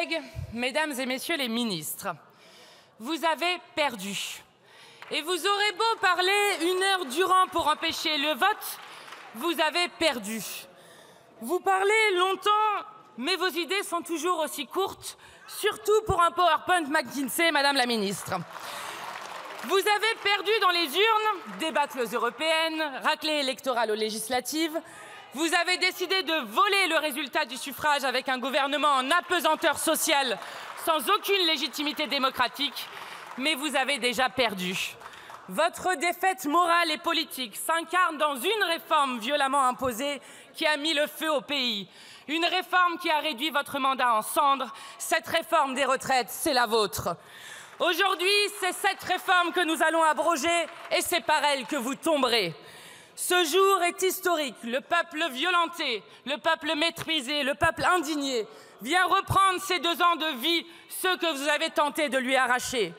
collègues, mesdames et messieurs les ministres, vous avez perdu. Et vous aurez beau parler 1 heure durant pour empêcher le vote, vous avez perdu. Vous parlez longtemps, mais vos idées sont toujours aussi courtes, surtout pour un PowerPoint McKinsey, Madame la Ministre. Vous avez perdu dans les urnes, débâcles européennes, raclées électorales aux législatives. Vous avez décidé de voler le résultat du suffrage avec un gouvernement en apesanteur sociale, sans aucune légitimité démocratique, mais vous avez déjà perdu. Votre défaite morale et politique s'incarne dans une réforme violemment imposée qui a mis le feu au pays. Une réforme qui a réduit votre mandat en cendres. Cette réforme des retraites, c'est la vôtre. Aujourd'hui, c'est cette réforme que nous allons abroger et c'est par elle que vous tomberez. Ce jour est historique. Le peuple violenté, le peuple méprisé, le peuple indigné vient reprendre ces 2 ans de vie, ceux que vous avez tenté de lui arracher.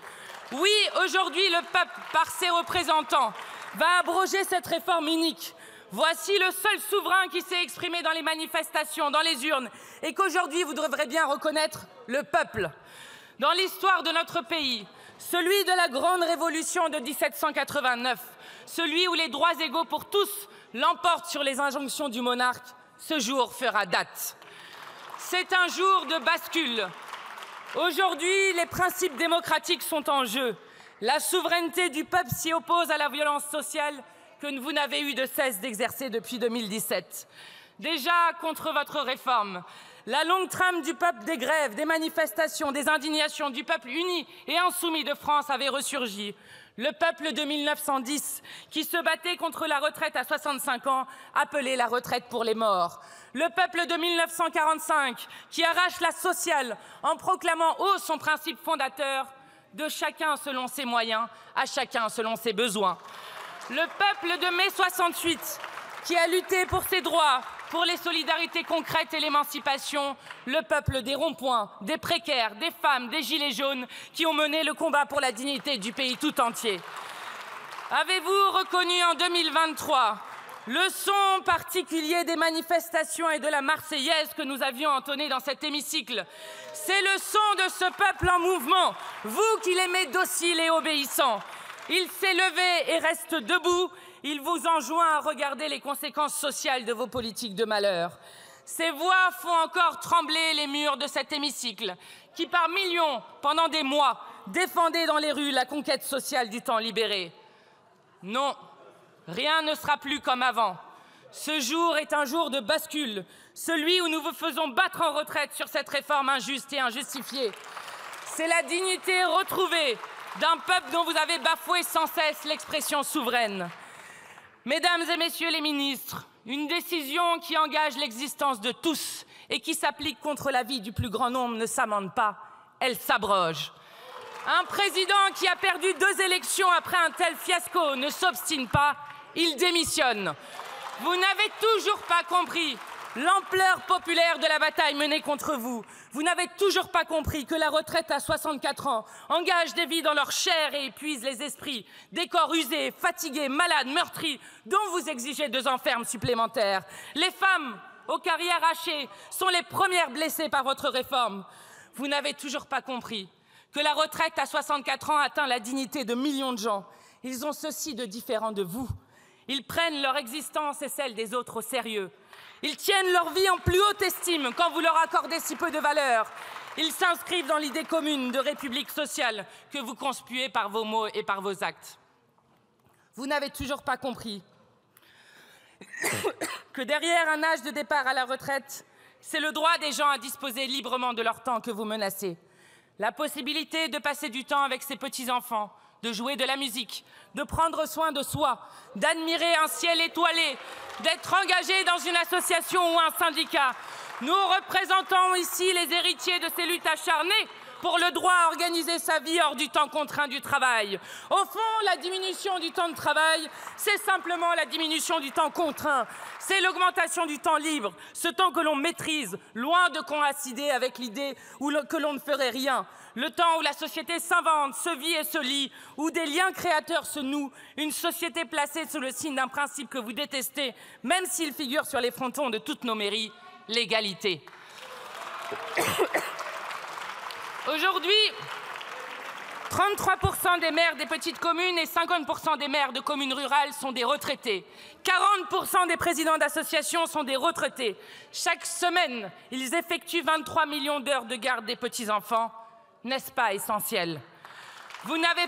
Oui, aujourd'hui, le peuple, par ses représentants, va abroger cette réforme inique. Voici le seul souverain qui s'est exprimé dans les manifestations, dans les urnes, et qu'aujourd'hui, vous devrez bien reconnaître le peuple. Dans l'histoire de notre pays, celui de la grande révolution de 1789, celui où les droits égaux pour tous l'emportent sur les injonctions du monarque, ce jour fera date. C'est un jour de bascule. Aujourd'hui, les principes démocratiques sont en jeu. La souveraineté du peuple s'y oppose à la violence sociale que vous n'avez eu de cesse d'exercer depuis 2017. Déjà contre votre réforme, la longue trame du peuple des grèves, des manifestations, des indignations du peuple uni et insoumis de France avait ressurgi. Le peuple de 1910, qui se battait contre la retraite à 65 ans, appelait la retraite pour les morts. Le peuple de 1945, qui arrache la sociale en proclamant haut son principe fondateur de chacun selon ses moyens, à chacun selon ses besoins. Le peuple de mai 68, qui a lutté pour ses droits, pour les solidarités concrètes et l'émancipation, le peuple des ronds-points, des précaires, des femmes, des gilets jaunes qui ont mené le combat pour la dignité du pays tout entier. Avez-vous reconnu en 2023 le son particulier des manifestations et de la Marseillaise que nous avions entonné dans cet hémicycle? C'est le son de ce peuple en mouvement, vous qui l'aimez docile et obéissant. Il s'est levé et reste debout. Il vous enjoint à regarder les conséquences sociales de vos politiques de malheur. Ces voix font encore trembler les murs de cet hémicycle, qui par millions, pendant des mois, défendaient dans les rues la conquête sociale du temps libéré. Non, rien ne sera plus comme avant. Ce jour est un jour de bascule, celui où nous vous faisons battre en retraite sur cette réforme injuste et injustifiée. C'est la dignité retrouvée d'un peuple dont vous avez bafoué sans cesse l'expression souveraine. Mesdames et messieurs les ministres, une décision qui engage l'existence de tous et qui s'applique contre la vie du plus grand nombre ne s'amende pas, elle s'abroge. Un président qui a perdu 2 élections après un tel fiasco ne s'obstine pas, il démissionne. Vous n'avez toujours pas compris l'ampleur populaire de la bataille menée contre vous. Vous n'avez toujours pas compris que la retraite à 64 ans engage des vies dans leur chair et épuise les esprits, des corps usés, fatigués, malades, meurtris, dont vous exigez 2 ans ferme supplémentaires. Les femmes aux carrières hachées sont les premières blessées par votre réforme. Vous n'avez toujours pas compris que la retraite à 64 ans atteint la dignité de millions de gens. Ils ont ceci de différent de vous. Ils prennent leur existence et celle des autres au sérieux. Ils tiennent leur vie en plus haute estime quand vous leur accordez si peu de valeur. Ils s'inscrivent dans l'idée commune de république sociale que vous conspuez par vos mots et par vos actes. Vous n'avez toujours pas compris que derrière un âge de départ à la retraite, c'est le droit des gens à disposer librement de leur temps que vous menacez. La possibilité de passer du temps avec ses petits-enfants, de jouer de la musique, de prendre soin de soi, d'admirer un ciel étoilé, d'être engagé dans une association ou un syndicat. Nous représentons ici les héritiers de ces luttes acharnées pour le droit à organiser sa vie hors du temps contraint du travail. Au fond, la diminution du temps de travail, c'est simplement la diminution du temps contraint. C'est l'augmentation du temps libre, ce temps que l'on maîtrise, loin de coïncider avec l'idée que l'on ne ferait rien. Le temps où la société s'invente, se vit et se lie, où des liens créateurs se nouent, une société placée sous le signe d'un principe que vous détestez, même s'il figure sur les frontons de toutes nos mairies, l'égalité. Aujourd'hui, 33% des maires des petites communes et 50% des maires de communes rurales sont des retraités. 40% des présidents d'associations sont des retraités. Chaque semaine, ils effectuent 23 millions d'heures de garde des petits-enfants. N'est-ce pas essentiel? Vous n'avez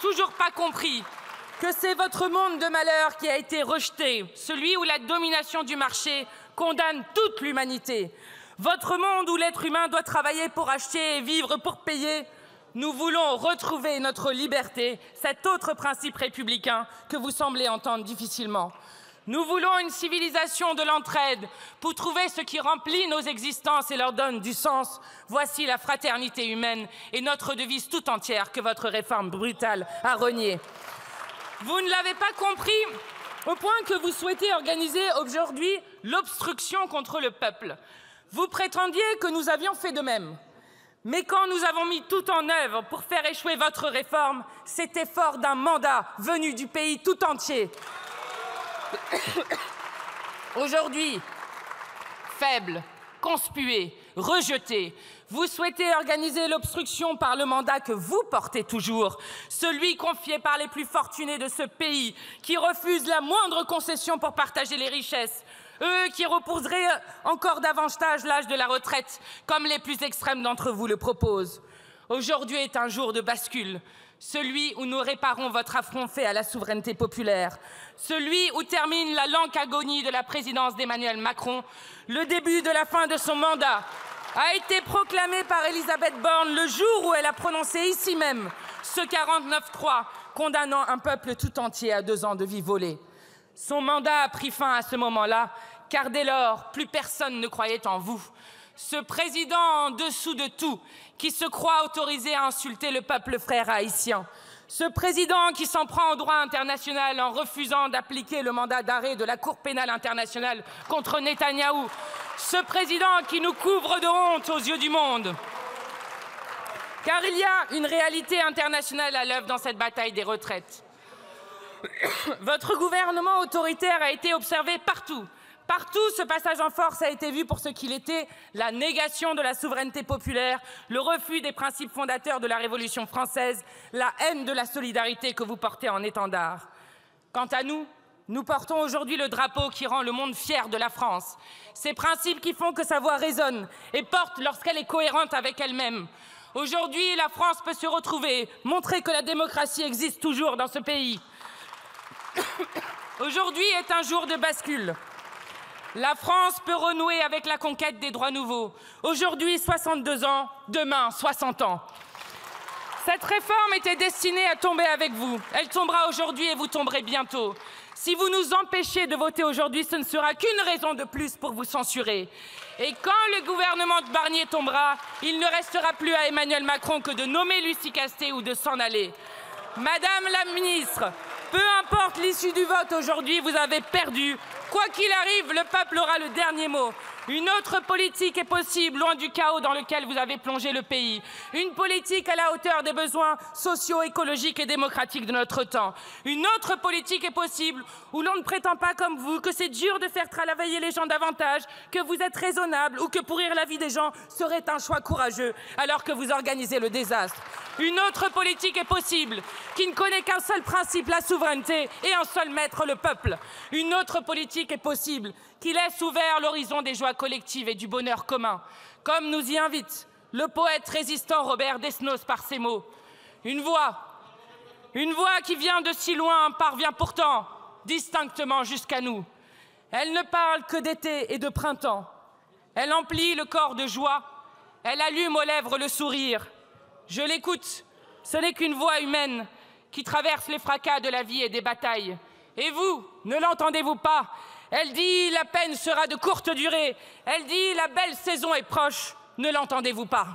toujours pas compris que c'est votre monde de malheur qui a été rejeté, celui où la domination du marché condamne toute l'humanité. Votre monde où l'être humain doit travailler pour acheter et vivre pour payer. Nous voulons retrouver notre liberté, cet autre principe républicain que vous semblez entendre difficilement. Nous voulons une civilisation de l'entraide pour trouver ce qui remplit nos existences et leur donne du sens. Voici la fraternité humaine et notre devise tout entière que votre réforme brutale a reniée. Vous ne l'avez pas compris au point que vous souhaitez organiser aujourd'hui l'obstruction contre le peuple. Vous prétendiez que nous avions fait de même. Mais quand nous avons mis tout en œuvre pour faire échouer votre réforme, c'était fort d'un mandat venu du pays tout entier. Aujourd'hui, faible, conspué, rejeté, vous souhaitez organiser l'obstruction par le mandat que vous portez toujours, celui confié par les plus fortunés de ce pays, qui refusent la moindre concession pour partager les richesses. Eux qui repousseraient encore davantage l'âge de la retraite, comme les plus extrêmes d'entre vous le proposent. Aujourd'hui est un jour de bascule, celui où nous réparons votre affront fait à la souveraineté populaire, celui où termine la lente agonie de la présidence d'Emmanuel Macron. Le début de la fin de son mandat a été proclamé par Elisabeth Borne le jour où elle a prononcé ici même ce 49.3 condamnant un peuple tout entier à 2 ans de vie volée. Son mandat a pris fin à ce moment-là, car dès lors, plus personne ne croyait en vous. Ce président en dessous de tout, qui se croit autorisé à insulter le peuple frère haïtien. Ce président qui s'en prend au droit international en refusant d'appliquer le mandat d'arrêt de la Cour pénale internationale contre Netanyahou. Ce président qui nous couvre de honte aux yeux du monde. Car il y a une réalité internationale à l'œuvre dans cette bataille des retraites. Votre gouvernement autoritaire a été observé partout. Partout, ce passage en force a été vu pour ce qu'il était, la négation de la souveraineté populaire, le refus des principes fondateurs de la Révolution française, la haine de la solidarité que vous portez en étendard. Quant à nous, nous portons aujourd'hui le drapeau qui rend le monde fier de la France. Ces principes qui font que sa voix résonne et porte lorsqu'elle est cohérente avec elle-même. Aujourd'hui, la France peut se retrouver, montrer que la démocratie existe toujours dans ce pays. Aujourd'hui est un jour de bascule. La France peut renouer avec la conquête des droits nouveaux. Aujourd'hui, 62 ans, demain, 60 ans. Cette réforme était destinée à tomber avec vous. Elle tombera aujourd'hui et vous tomberez bientôt. Si vous nous empêchez de voter aujourd'hui, ce ne sera qu'une raison de plus pour vous censurer. Et quand le gouvernement de Barnier tombera, il ne restera plus à Emmanuel Macron que de nommer Lucie Castet ou de s'en aller. Madame la ministre, peu importe l'issue du vote aujourd'hui, vous avez perdu. Quoi qu'il arrive, le peuple aura le dernier mot. Une autre politique est possible, loin du chaos dans lequel vous avez plongé le pays. Une politique à la hauteur des besoins sociaux, écologiques et démocratiques de notre temps. Une autre politique est possible, où l'on ne prétend pas comme vous que c'est dur de faire travailler les gens davantage, que vous êtes raisonnable ou que pourrir la vie des gens serait un choix courageux, alors que vous organisez le désastre. Une autre politique est possible, qui ne connaît qu'un seul principe, la souveraineté, et un seul maître, le peuple. Une autre politique est possible, qui laisse ouvert l'horizon des joies collectives et du bonheur commun, comme nous y invite le poète résistant Robert Desnos par ces mots. Une voix qui vient de si loin parvient pourtant distinctement jusqu'à nous. Elle ne parle que d'été et de printemps. Elle emplit le corps de joie, elle allume aux lèvres le sourire. Je l'écoute, ce n'est qu'une voix humaine qui traverse les fracas de la vie et des batailles. Et vous, ne l'entendez-vous pas? Elle dit la peine sera de courte durée. Elle dit la belle saison est proche. Ne l'entendez-vous pas?